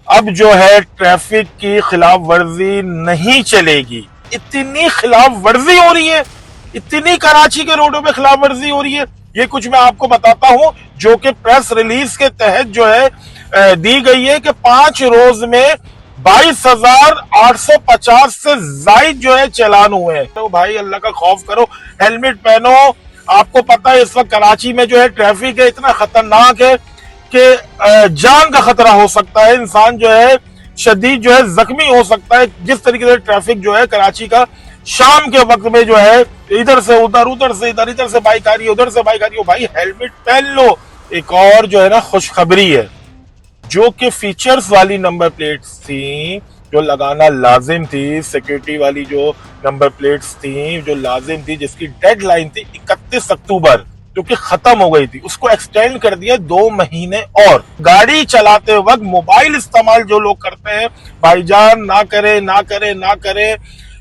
अब जो है ट्रैफिक की खिलाफ वर्जी नहीं चलेगी। इतनी खिलाफ वर्जी हो रही है, इतनी कराची के रोडों पे खिलाफ वर्जी हो रही है। ये कुछ मैं आपको बताता हूं जो कि प्रेस रिलीज के तहत जो है दी गई है कि 5 रोज में 22,850 से जायद जो है चालान हुए हैं। तो भाई अल्लाह का खौफ करो, हेलमेट पहनो। आपको पता है इस वक्त कराची में जो है ट्रैफिक है इतना खतरनाक है कि जान का खतरा हो सकता है, इंसान जो है शदीद जो है जख्मी हो सकता है। जिस तरीके से ट्रैफिक जो है कराची का शाम के वक्त में जो है इधर से उधर, उधर से इधर, इधर से बाइक आ रही है, उधर से बाइक आ रही है। भाई हेलमेट पहन लो। एक और जो है ना खुशखबरी है, जो कि फीचर्स वाली नंबर प्लेट्स थी जो लगाना लाजिम थी, सिक्योरिटी वाली जो नंबर प्लेट्स थी जो लाजिम थी, जिसकी डेडलाइन थी 31 अक्टूबर जो कि खत्म हो गई थी, उसको एक्सटेंड कर दिया 2 महीने और। गाड़ी चलाते वक्त मोबाइल इस्तेमाल जो लोग करते हैं भाईजान ना करें, ना करें, ना करें,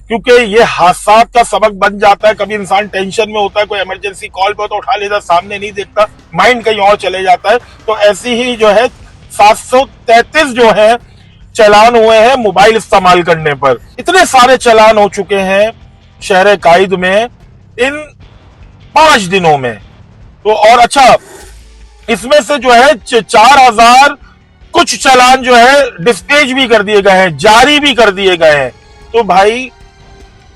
क्योंकि ये हादसा का सबक बन जाता है। कभी इंसान टेंशन में होता है, कोई इमरजेंसी कॉल पे तो उठा लेता, सामने नहीं देखता, माइंड कहीं और चले जाता है। तो ऐसी ही जो है 733 जो है चालान हुए हैं मोबाइल इस्तेमाल करने पर। इतने सारे चालान हो चुके हैं शहर कायद में इन 5 दिनों में। तो और अच्छा, इसमें से जो है 4,000 कुछ चालान जो है डिस्पैच भी कर दिए गए हैं, जारी भी कर दिए गए हैं। तो भाई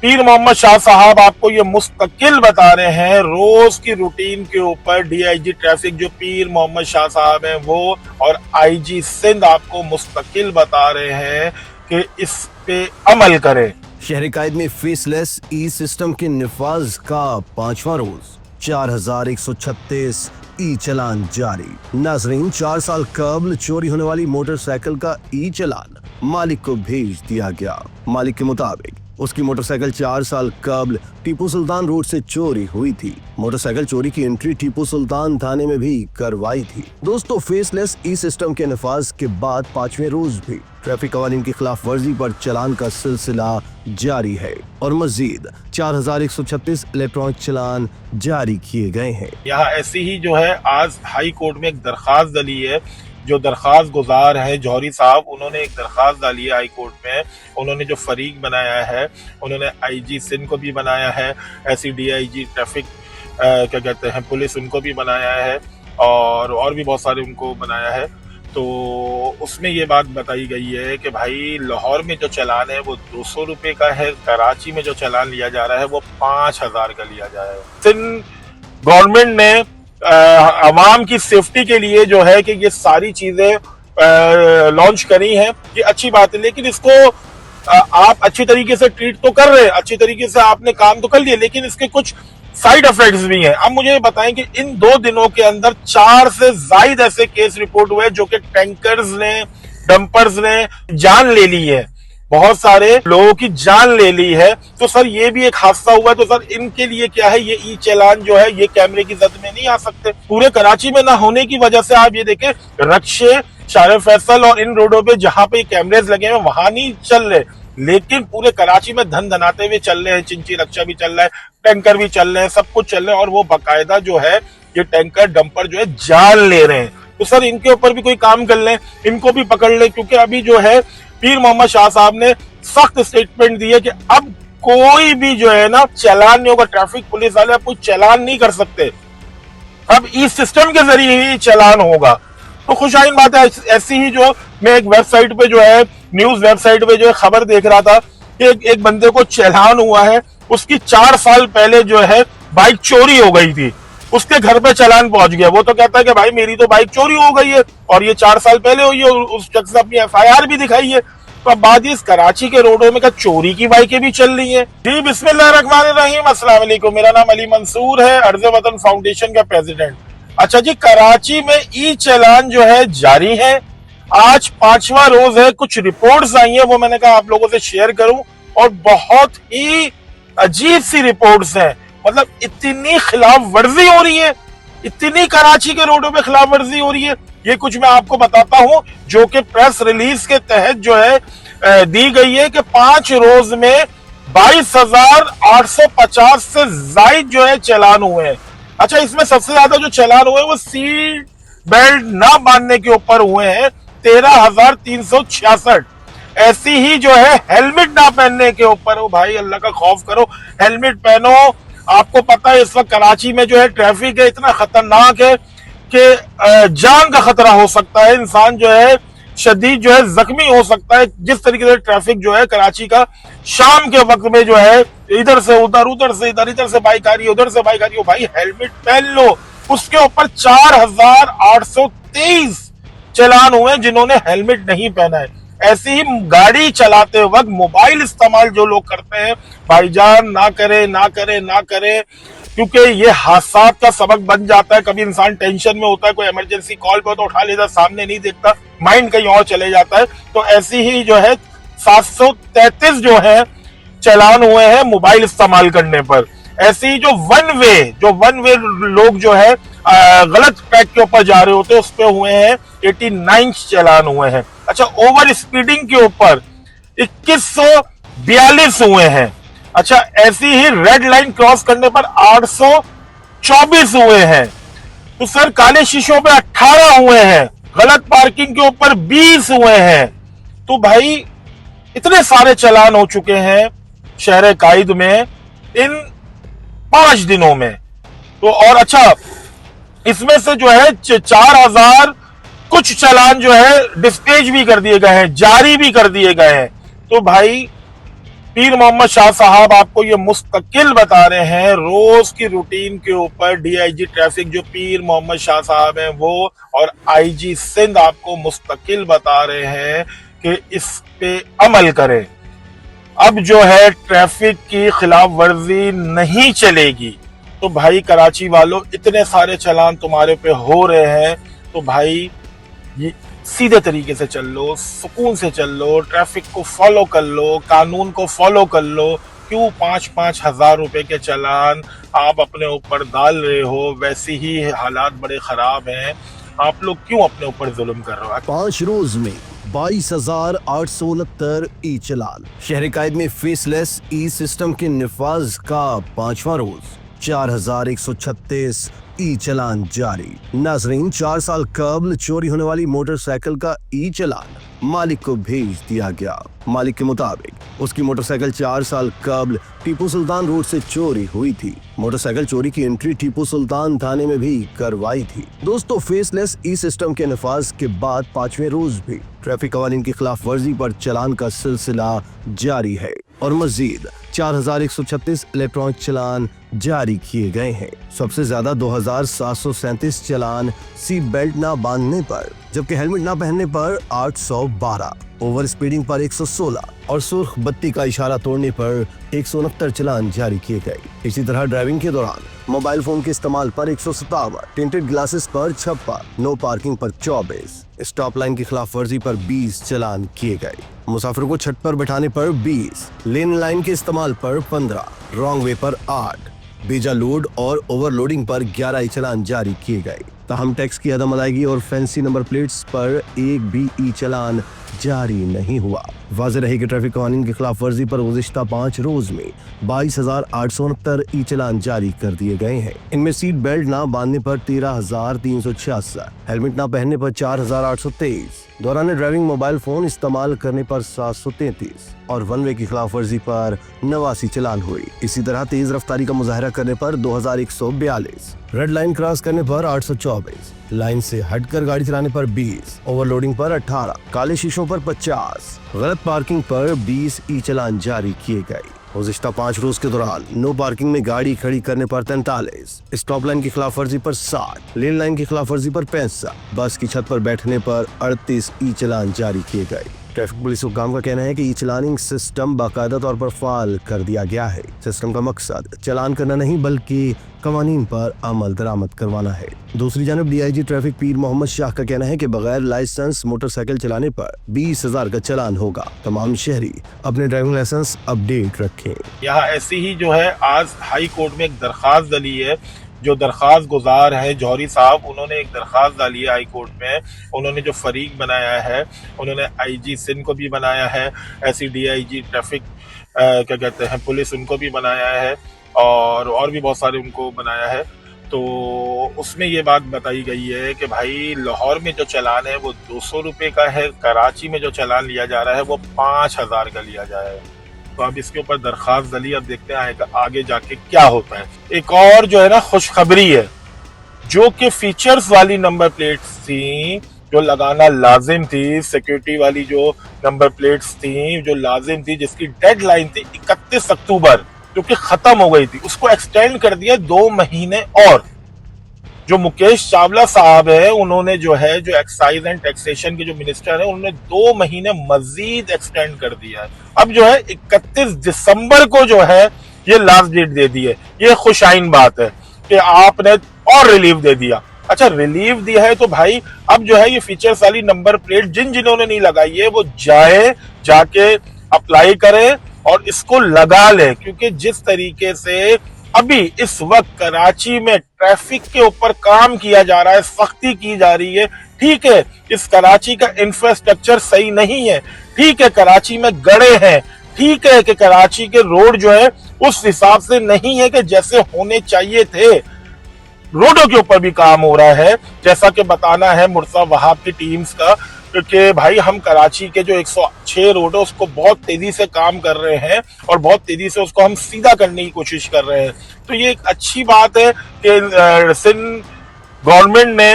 पीर मोहम्मद शाह साहब आपको ये मुस्तकिल बता रहे हैं रोज की रूटीन के ऊपर। डीआईजी ट्रैफिक जो पीर मोहम्मद शाह साहब हैं वो और आईजी सिंध आपको मुस्तकिल बता रहे हैं कि इस पे अमल करें। शहर कायद में फेसलेस ई सिस्टम के निफाज का 5वां रोज 4,136 ई चलान जारी। नाजरीन, 4 साल कबल चोरी होने वाली मोटरसाइकिल का ई चलान मालिक को भेज दिया गया। मालिक के मुताबिक उसकी मोटरसाइकिल 4 साल कबल टीपू सुल्तान रोड से चोरी हुई थी। मोटरसाइकिल चोरी की एंट्री टीपू सुल्तान थाने में भी करवाई थी। दोस्तों, फेसलेस ई सिस्टम के नफाज के बाद 5वें रोज भी ट्रैफिक कवानीन की खिलाफ वर्जी पर चालान का सिलसिला जारी है और मजीद 4,136 इलेक्ट्रॉनिक चालान जारी किए गए हैं। यहाँ ऐसी ही जो है आज हाई कोर्ट में एक दरखास्त डली है। जो दरखास्त गुजार है जौहरी साहब, उन्होंने एक दरखास्त डाली है हाई कोर्ट में। उन्होंने जो फरीक बनाया है, उन्होंने आईजी सिंध को भी बनाया है, ऐसी डीआईजी ट्रैफिक क्या कहते हैं पुलिस, उनको भी बनाया है और भी बहुत सारे उनको बनाया है। तो उसमें ये बात बताई गई है कि भाई लाहौर में जो चालान है वो 200 रुपये का है, कराची में जो चालान लिया जा रहा है वो 5,000 का लिया जा रहा है। सिंध गवर्नमेंट ने अवाम की सेफ्टी के लिए जो है कि ये सारी चीजें लॉन्च करी हैं, ये अच्छी बात है। लेकिन इसको आप अच्छी तरीके से ट्रीट तो कर रहे हैं, अच्छी तरीके से आपने काम तो कर लिया, लेकिन इसके कुछ साइड इफेक्ट्स भी हैं। अब मुझे बताएं कि इन 2 दिनों के अंदर 4 से ज्यादा ऐसे केस रिपोर्ट हुए जो कि टैंकर्स ने, डंपर्स ने जान ले ली है, बहुत सारे लोगों की जान ले ली है। तो सर ये भी एक हादसा हुआ। तो सर इनके लिए क्या है, ये ई चालान जो है ये कैमरे की जद में नहीं आ सकते। पूरे कराची में ना होने की वजह से आप ये देखें रक्शे, शारे फैसल और इन रोडों पे जहां पे कैमरेज लगे हैं वहां नहीं चल रहे, लेकिन पूरे कराची में धन धनाते हुए चल रहे हैं। चिंची रक्षा भी चल रहा है, टैंकर भी चल रहे हैं, सब कुछ चल रहा है और वो बाकायदा जो है ये टैंकर डंपर जो है जान ले रहे हैं। तो सर इनके ऊपर भी कोई काम कर लें, इनको भी पकड़ लें, क्योंकि अभी जो है पीर मोहम्मद शाह साहब ने सख्त स्टेटमेंट दी है कि अब कोई भी जो है ना चालान नहीं होगा। ट्रैफिक पुलिस वाले अब कोई चालान नहीं कर सकते, अब इस सिस्टम के जरिए ही चालान होगा। तो खुशाइन बात है। ऐसी ही जो मैं एक वेबसाइट पे जो है, न्यूज वेबसाइट पे जो है खबर देख रहा था कि एक बंदे को चालान हुआ है, उसकी 4 साल पहले जो है बाइक चोरी हो गई थी, उसके घर पे चालान पहुंच गया। वो तो कहता है कि भाई मेरी तो बाइक चोरी हो गई है और ये 4 साल पहले हुई है, उस शख्स ने अपनी एफआईआर भी दिखाई है। तो अब बात इस कराची के रोडों में क्या चोरी की बाइकें भी चल रही हैं? जी बिस्मिल्लाहिर्रहमानिर्रहीम, अस्सलाम वालेकुम। मेरा नाम अली मंसूर है, अर्ज़ वतन फाउंडेशन का प्रेसिडेंट। अच्छा जी, कराची में ई चालान जो है जारी है। आज 5वां रोज है। कुछ रिपोर्ट्स आई हैं, वो मैंने कहा आप लोगों से शेयर करूं, और बहुत ही अजीब सी रिपोर्ट्स हैं। मतलब इतनी खिलाफ वर्जी हो रही है, इतनी कराची के रोडों पे खिलाफ वर्जी हो रही है। ये कुछ मैं आपको बताता हूं जो कि प्रेस रिलीज के तहत जो है दी गई है कि 5 रोज में 22,850 से जायद जो है चालान हुए हैं। अच्छा, इसमें सबसे ज्यादा जो चालान हुए वो सीट बेल्ट ना बांधने के ऊपर हुए हैं, 13,366। ऐसी ही जो है हेलमेट ना पहनने के ऊपर, ओ भाई अल्लाह का खौफ करो, हेलमेट पहनो। आपको पता है इस वक्त कराची में जो है ट्रैफिक है इतना खतरनाक है कि जान का खतरा हो सकता है, इंसान जो है शदीद जो है जख्मी हो सकता है। जिस तरीके से ट्रैफिक जो है कराची का शाम के वक्त में जो है इधर से उधर, उधर से इधर, इधर से बाइक आ रही है, उधर से बाइक आ रही है, भाई हेलमेट पहन लो। उसके ऊपर 4,823 चालान हुए जिन्होंने हेलमेट नहीं पहना है। ऐसी ही गाड़ी चलाते वक्त मोबाइल इस्तेमाल जो लोग करते हैं, भाईजान ना करे ना करे ना करे, क्योंकि ये हादसा का सबक बन जाता है। कभी इंसान टेंशन में होता है, कोई इमरजेंसी कॉल पर तो उठा लेता, सामने नहीं देखता, माइंड कहीं और चले जाता है। तो ऐसी ही जो है 733 जो है चालान हुए हैं मोबाइल इस्तेमाल करने पर। ऐसे ही जो वन वे लोग जो है गलत ट्रैक के ऊपर जा रहे होते हैं उस पे हुए हैं 89 चालान हुए हैं। अच्छा, ओवर स्पीडिंग के ऊपर 2142 हुए हैं। अच्छा, ऐसी ही रेड लाइन क्रॉस करने पर 824 हुए हैं। तो सर काले शीशों पे 18 हुए हैं, गलत पार्किंग के ऊपर 20 हुए हैं। तो भाई इतने सारे चालान हो चुके हैं शहर कायद में इन 5 दिनों में। तो और अच्छा, इसमें से जो है 4,000 कुछ चालान जो है डिस्पैच भी कर दिए गए हैं, जारी भी कर दिए गए हैं। तो भाई पीर मोहम्मद शाह साहब आपको ये मुस्तकिल बता रहे हैं रोज की रूटीन के ऊपर। डीआईजी ट्रैफिक जो पीर मोहम्मद शाह साहब हैं वो और आईजी सिंध आपको मुस्तकिल बता रहे हैं कि इस पे अमल करें। अब जो है ट्रैफिक की खिलाफ वर्जी नहीं चलेगी। तो भाई कराची वालों, इतने सारे चालान तुम्हारे पे हो रहे हैं, तो भाई ये सीधे तरीके से चल लो, सुकून से चल लो, ट्रैफिक को फॉलो कर लो, कानून को फॉलो कर लो। क्यों 5-5 हजार रुपए के चालान आप अपने ऊपर डाल रहे हो? वैसे ही हालात बड़े खराब हैं, आप लोग क्यों अपने ऊपर जुल्म कर रहे हो? 5 रोज में 22,869 ई चालान। शहर कायद में फेसलेस ई सिस्टम के निफाज का 5वां रोज 4,136 ई चालान जारी। नाजरीन, 4 साल कबल चोरी होने वाली मोटरसाइकिल का ई चालान मालिक को भेज दिया गया। मालिक के मुताबिक उसकी मोटरसाइकिल 4 साल कबल टीपू सुल्तान रोड से चोरी हुई थी। मोटरसाइकिल चोरी की एंट्री टीपू सुल्तान थाने में भी करवाई थी। दोस्तों, फेसलेस ई सिस्टम के नफाज के बाद 5वें रोज भी ट्रैफिक कवानीन की खिलाफ वर्जी पर चालान का सिलसिला जारी है और मजीद 4,136 इलेक्ट्रॉनिक चालान जारी किए गए हैं। सबसे ज्यादा 2,737 चालान सीट बेल्ट न बांधने पर, जबकि हेलमेट न पहनने पर 812, ओवर स्पीडिंग पर 116 और सुर्ख बत्ती का इशारा तोड़ने पर 169 चालान जारी किए गए। इसी तरह ड्राइविंग के दौरान मोबाइल फोन के इस्तेमाल पर 157, टिंटेड ग्लासेस पर 56, नो पार्किंग पर 24, स्टॉप लाइन की खिलाफ वर्जी पर 20 चालान किए गए। मुसाफिरों को छत पर बैठाने पर 20, लेन लाइन के इस्तेमाल पर 15, रॉन्ग वे पर 8, बेजा लोड और ओवरलोडिंग पर 11 चालान जारी किए गए। ताहम टैक्स की अदम अदायगी और फैंसी नंबर प्लेट्स पर एक भी ई चालान जारी नहीं हुआ। वाज़ेह रहे कि ट्रैफिक कानून की खिलाफ वर्जी पर गुज़िश्ता 5 रोज में 22,869 ई चालान जारी कर दिए गए हैं। इनमें सीट बेल्ट ना बांधने पर 13,366, हेलमेट ना पहनने पर 4,823, दौरान ड्राइविंग मोबाइल फोन इस्तेमाल करने पर 733 और वन वे की खिलाफ वर्जी पर 89 चालान हुई। इसी तरह तेज रफ्तारी का मुजाहरा करने पर 2,142, रेड लाइन क्रॉस करने पर 824, लाइन से हटकर गाड़ी चलाने पर 20, ओवरलोडिंग पर 18, काले शीशों पर 50, गलत पार्किंग पर 20 ई चालान जारी किए गए। गुज़िश्ता 5 रोज के दौरान नो पार्किंग में गाड़ी खड़ी करने पर 43, स्टॉप लाइन की खिलाफ वर्जी पर 60, लेन लाइन की खिलाफ वर्जी पर 65, बस की छत पर बैठने पर 38 ई चालान जारी किए गए। ट्रैफिक पुलिस हुक्काम का कहना है कि ई चालानिंग सिस्टम बाकायदा तौर पर फाल कर दिया गया है। सिस्टम का मकसद चालान करना नहीं बल्कि कवानीन पर अमल दरामद करवाना है। दूसरी जानब डीआईजी ट्रैफिक पीर मोहम्मद शाह का कहना है कि बगैर लाइसेंस मोटरसाइकिल चलाने पर 20,000 का चालान होगा। तमाम शहरी अपने ड्राइविंग लाइसेंस अपडेट रखें। यहाँ ऐसी ही जो है आज हाई कोर्ट में एक दरखास्त डली है। जो दरखास्त गुजार है जौहरी साहब, उन्होंने एक दरखास्त डाली है हाई कोर्ट में। उन्होंने जो फरीक बनाया है, उन्होंने आईजी सिंध को भी बनाया है, ऐसी डीआईजी ट्रैफिक क्या कहते हैं पुलिस, उनको भी बनाया है और भी बहुत सारे उनको बनाया है। तो उसमें ये बात बताई गई है कि भाई लाहौर में जो चालान है वो 200 रुपये का है, कराची में जो चालान लिया जा रहा है वो 5,000 का लिया जाएगा। तो अब इसके ऊपर दरखास्त डली, अब देखते हैं आगे जाके क्या होता है। एक और जो है ना खुशखबरी है, जो कि फीचर्स वाली नंबर प्लेट्स थी जो लगाना लाजिम थी, सिक्योरिटी वाली जो नंबर प्लेट्स थी जो लाजिम थी, जिसकी डेडलाइन थी 31 अक्टूबर जो कि खत्म हो गई थी, उसको एक्सटेंड कर दिया 2 महीने और। जो मुकेश चावला साहब है उन्होंने जो है, जो एक्साइज एंड टैक्सेशन के जो मिनिस्टर है, उन्होंने 2 महीने मजीद एक्सटेंड कर दिया है। अब जो है 31 दिसंबर को जो है ये लास्ट डेट दे दी है। ये खुशाइन बात है कि आपने और रिलीफ दे दिया। अच्छा, रिलीफ दिया है तो भाई अब जो है ये फीचर्स वाली नंबर प्लेट जिन्होंने नहीं लगाई है वो जाके अप्लाई करें और इसको लगा ले, क्योंकि जिस तरीके से अभी इस वक्त कराची में ट्रैफिक के ऊपर काम किया जा रहा है, सख्ती की जा रही है। ठीक है, इस कराची का इंफ्रास्ट्रक्चर सही नहीं है, ठीक है कराची में गड्ढे हैं, ठीक है कि कराची के रोड जो है उस हिसाब से नहीं है कि जैसे होने चाहिए थे। रोडों के ऊपर भी काम हो रहा है, जैसा कि बताना है मुर्तजा वहाब की टीम्स का कि भाई हम कराची के जो 106 रोड है उसको बहुत तेजी से काम कर रहे हैं और बहुत तेजी से उसको हम सीधा करने की कोशिश कर रहे हैं। तो ये एक अच्छी बात है कि सिंध गवर्नमेंट ने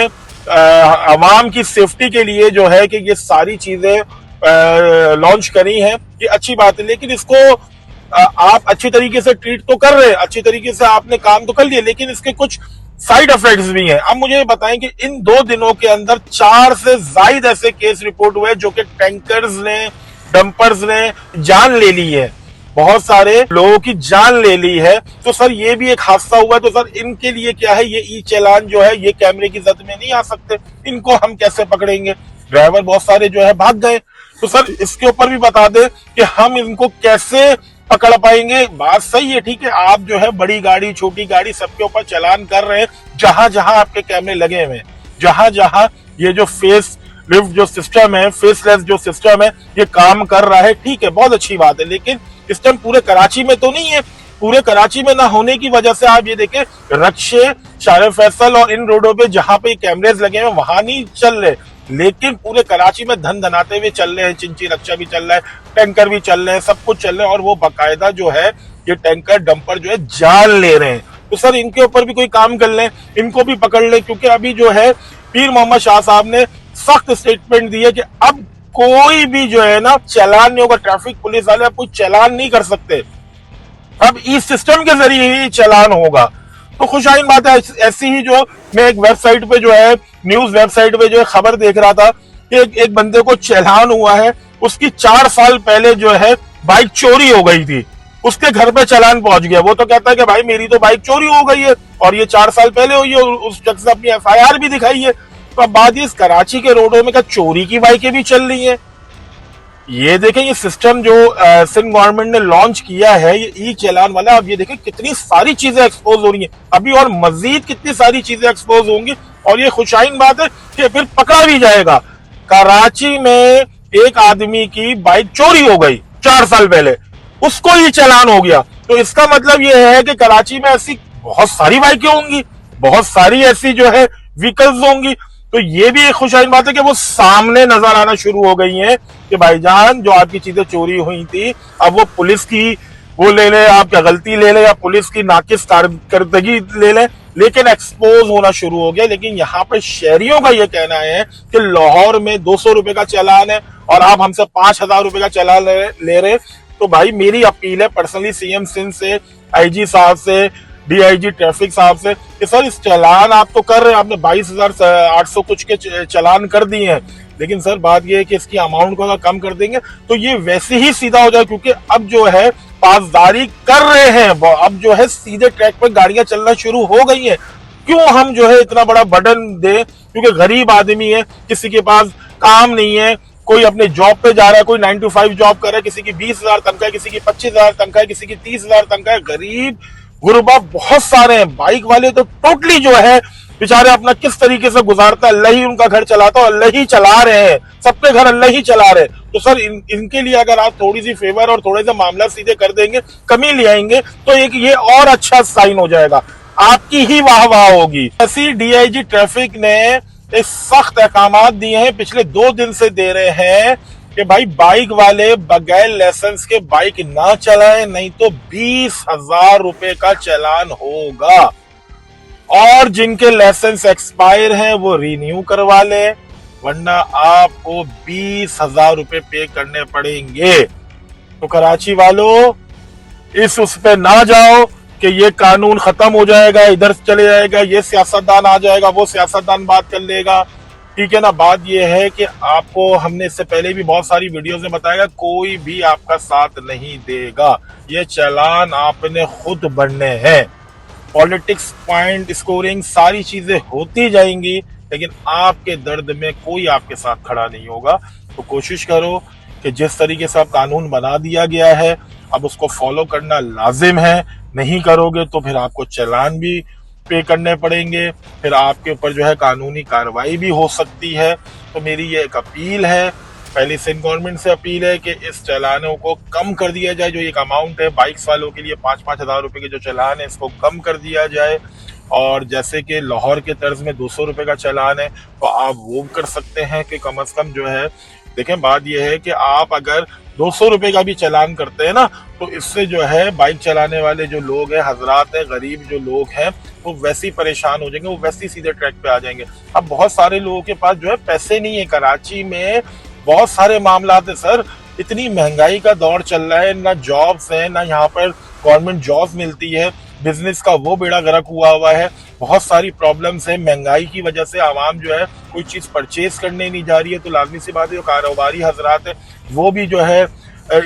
अवाम की सेफ्टी के लिए जो है कि ये सारी चीजें लॉन्च करी हैं, ये अच्छी बात है। लेकिन इसको आप अच्छी तरीके से ट्रीट तो कर रहे हैं, अच्छी तरीके से आपने काम तो कर लिया, लेकिन इसके कुछ साइड इफेक्ट्स भी हैं। अब मुझे बताएं कि इन 2 दिनों के अंदर 4 से ज्यादा ऐसे केस रिपोर्ट हुए जो कि टैंकर्स ने, डंपर्स ने जान ले ली है, बहुत सारे लोगों की जान ले ली है। तो सर ये भी एक हादसा हुआ, तो सर इनके लिए क्या है, ये ई चालान जो है ये कैमरे की जद में नहीं आ सकते, इनको हम कैसे पकड़ेंगे? ड्राइवर बहुत सारे जो है भाग गए, तो सर इसके ऊपर भी बता दे कि हम इनको कैसे पकड़ पाएंगे। बात सही है, ठीक है, आप जो है बड़ी गाड़ी छोटी गाड़ी सबके ऊपर चालान कर रहे हैं, जहां जहां आपके कैमरे लगे हुए हैं, जहां जहां ये जो फेस लिफ्ट जो सिस्टम है, फेसलेस जो सिस्टम है, ये काम कर रहा है, ठीक है, बहुत अच्छी बात है। लेकिन इस टाइम पूरे कराची में तो नहीं है। पूरे कराची में ना होने की वजह से आप ये देखें, रक्शे, शारे फैसल और इन रोडों पे जहां पे कैमरेज लगे हैं वहां नहीं चल रहे, लेकिन पूरे कराची में धन धनाते हुए चल रहे हैं। चिंची रक्षा भी चल रहा है, टैंकर भी चल रहे हैं, सब कुछ चल रहे हैं, और वो बाकायदा जो है ये टैंकर डंपर जो है जान ले रहे हैं। तो सर इनके ऊपर भी कोई काम कर लें, इनको भी पकड़ लें, क्योंकि अभी जो है पीर मोहम्मद शाह साहब ने सख्त स्टेटमेंट दी है कि अब कोई भी जो है ना चालान नहीं होगा। ट्रैफिक पुलिस वाले अब कोई चालान नहीं कर सकते, अब इस सिस्टम के जरिए ही चालान होगा। तो खुशाइन बात है। ऐसी ही जो मैं एक वेबसाइट पे जो है, न्यूज वेबसाइट पे जो है खबर देख रहा था कि एक बंदे को चालान हुआ है, उसकी 4 साल पहले जो है बाइक चोरी हो गई थी, उसके घर पे चालान पहुंच गया। वो तो कहता है कि भाई मेरी तो बाइक चोरी हो गई है और ये 4 साल पहले हुई है, उस शख्स ने अपनी FIR भी दिखाई है। तो अब बात इस कराची के रोडों में क्या चोरी की बाइकें भी चल रही हैं? ये देखें, ये सिस्टम जो सिंध गवर्नमेंट ने लॉन्च किया है, ये ई चालान वाला, अब ये देखें कितनी सारी चीजें एक्सपोज हो रही हैं, अभी और मजीद कितनी सारी चीजें एक्सपोज होंगी। और ये खुशाइन बात है कि फिर पकड़ा भी जाएगा। कराची में एक आदमी की बाइक चोरी हो गई 4 साल पहले, उसको ही चालान हो गया। तो इसका मतलब ये है कि कराची में ऐसी बहुत सारी बाइकें होंगी, बहुत सारी ऐसी जो है व्हीकल्स होंगी। तो ये भी एक खुशाइन बात है कि वो सामने नजर आना शुरू हो गई हैं कि भाईजान जो आपकी चीजें चोरी हुई थी, अब वो पुलिस की वो ले ले, आप क्या गलती ले ले, या पुलिस की नाकिस कारकर्दगी ले ले, लेकिन एक्सपोज होना शुरू हो गया। लेकिन यहाँ पर शहरियों का ये कहना है कि लाहौर में 200 रुपए का चालान है और आप हमसे 5,000 रुपए का चालान ले रहे। तो भाई मेरी अपील है पर्सनली CM सिंध से, IG साहब से, DIG ट्रैफिक साहब से कि सर इस चालान आप तो कर रहे हैं, आपने 22,800 कुछ के चालान कर दिए हैं, लेकिन सर बात यह है कि इसकी अमाउंट को अगर कम कर देंगे तो ये वैसे ही सीधा हो जाए, क्योंकि अब जो है पासदारी कर रहे हैं, अब जो है सीधे ट्रैक पर गाड़ियां चलना शुरू हो गई हैं। क्यों हम जो है इतना बड़ा बर्डन दें? क्योंकि गरीब आदमी है, किसी के पास काम नहीं है, कोई अपने जॉब पे जा रहा है, कोई 9 to 5 जॉब कर रहा है, किसी की 20,000 तनख्वाह है, किसी की 25,000 तनख्वाह है, किसी की 30,000 तनख्वाह है। गरीब गुरबा बहुत सारे हैं। बाइक वाले तो टोटली जो है बेचारे अपना किस तरीके से गुजारता है, अल्लाह ही उनका घर चलाता है, अल्लाह ही चला रहे हैं, सबके घर अल्लाह ही चला रहे हैं। तो सर इनके लिए अगर आप थोड़ी सी फेवर और थोड़े से मामला सीधे कर देंगे, कमी ले आएंगे, तो एक ये और अच्छा साइन हो जाएगा। आपकी ही वाह वाह होगी। ऐसी डीआईजी ट्रैफिक ने एक सख्त अहकामात दिए हैं, पिछले 2 दिन से दे रहे हैं कि भाई बाइक वाले बगैर लाइसेंस के बाइक ना चलाएं, नहीं तो 20,000 रुपए का चालान होगा। और जिनके लाइसेंस एक्सपायर हैं वो रिन्यू करवा ले, वरना आपको 20,000 रुपए पे करने पड़ेंगे। तो कराची वालों, इस उस पे ना जाओ कि ये कानून खत्म हो जाएगा, इधर चले जाएगा, ये सियासतदान आ जाएगा, वो सियासतदान बात कर लेगा। ठीक है ना। बात ये है कि आपको हमने इससे पहले भी बहुत सारी वीडियोस में बताया, कोई भी आपका साथ नहीं देगा, ये चालान आपने खुद भरने हैं। पॉलिटिक्स, पॉइंट स्कोरिंग, सारी चीजें होती जाएंगी, लेकिन आपके दर्द में कोई आपके साथ खड़ा नहीं होगा। तो कोशिश करो कि जिस तरीके से अब कानून बना दिया गया है, अब उसको फॉलो करना लाजिम है। नहीं करोगे तो फिर आपको चालान भी पे करने पड़ेंगे, फिर आपके ऊपर जो है कानूनी कार्रवाई भी हो सकती है। तो मेरी ये एक अपील है, पहली सिंध गवर्नमेंट से अपील है कि इस चालानों को कम कर दिया जाए। जो एक अमाउंट है बाइक्स वालों के लिए 5-5 हज़ार रुपए के जो चालान है, इसको कम कर दिया जाए। और जैसे कि लाहौर के तर्ज में 200 रुपए का चालान है, तो आप वो कर सकते हैं कि कम से कम जो है, देखें बात यह है कि आप अगर 200 रुपए का भी चालान करते हैं ना, तो इससे जो है बाइक चलाने वाले जो लोग हैं, हजरात हैं, गरीब जो लोग हैं, वो वैसे ही परेशान हो जाएंगे, वो वैसे ही सीधे ट्रैक पे आ जाएंगे। अब बहुत सारे लोगों के पास जो है पैसे नहीं है। कराची में बहुत सारे मामला है सर, इतनी महंगाई का दौर चल रहा है, ना जॉब्स है, ना यहाँ पर गवर्नमेंट जॉब्स मिलती है, बिजनेस का वो बेड़ा गर्क हुआ है, बहुत सारी प्रॉब्लम्स है। महंगाई की वजह से आवाम जो है कोई चीज परचेज करने नहीं जा रही है, तो लाजमी सी बात है जो कारोबारी हजरात है वो भी जो है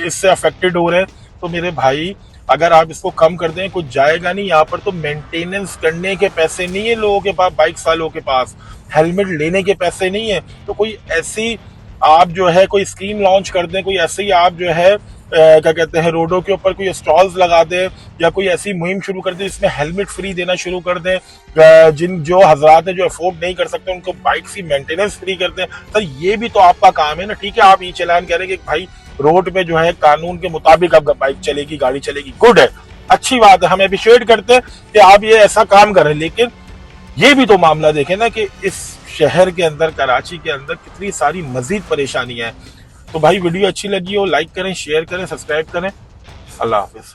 इससे अफेक्टेड हो रहे हैं। तो मेरे भाई, अगर आप इसको कम कर दें कुछ जाएगा नहीं। यहाँ पर तो मेंटेनेंस करने के पैसे नहीं है लोगों के पास, बाइक वालों के पास हेलमेट लेने के पैसे नहीं है। तो कोई ऐसी आप जो है कोई स्कीम लॉन्च कर दें, कोई ऐसे ही आप जो है क्या कहते हैं रोडों के ऊपर कोई स्टॉल्स लगा दें, या कोई ऐसी मुहिम शुरू कर दें जिसमें हेलमेट फ्री देना शुरू कर दें। जिन जो हजरात है जो अफोर्ड नहीं कर सकते, उनको बाइक की मेंटेनेंस फ्री कर दें। सर ये भी तो आपका काम है ना। ठीक है, आप ई चालान कह रहे हैं कि भाई रोड पे जो है कानून के मुताबिक अब बाइक चलेगी, गाड़ी चलेगी, गुड है, अच्छी बात है, हम अप्रिशिएट करते हैं कि आप ये ऐसा काम कर रहे हैं। लेकिन ये भी तो मामला देखें ना कि इस शहर के अंदर, कराची के अंदर कितनी सारी मजीद परेशानियां हैं। तो भाई वीडियो अच्छी लगी हो लाइक करें, शेयर करें, सब्सक्राइब करें। अल्लाह हाफिज।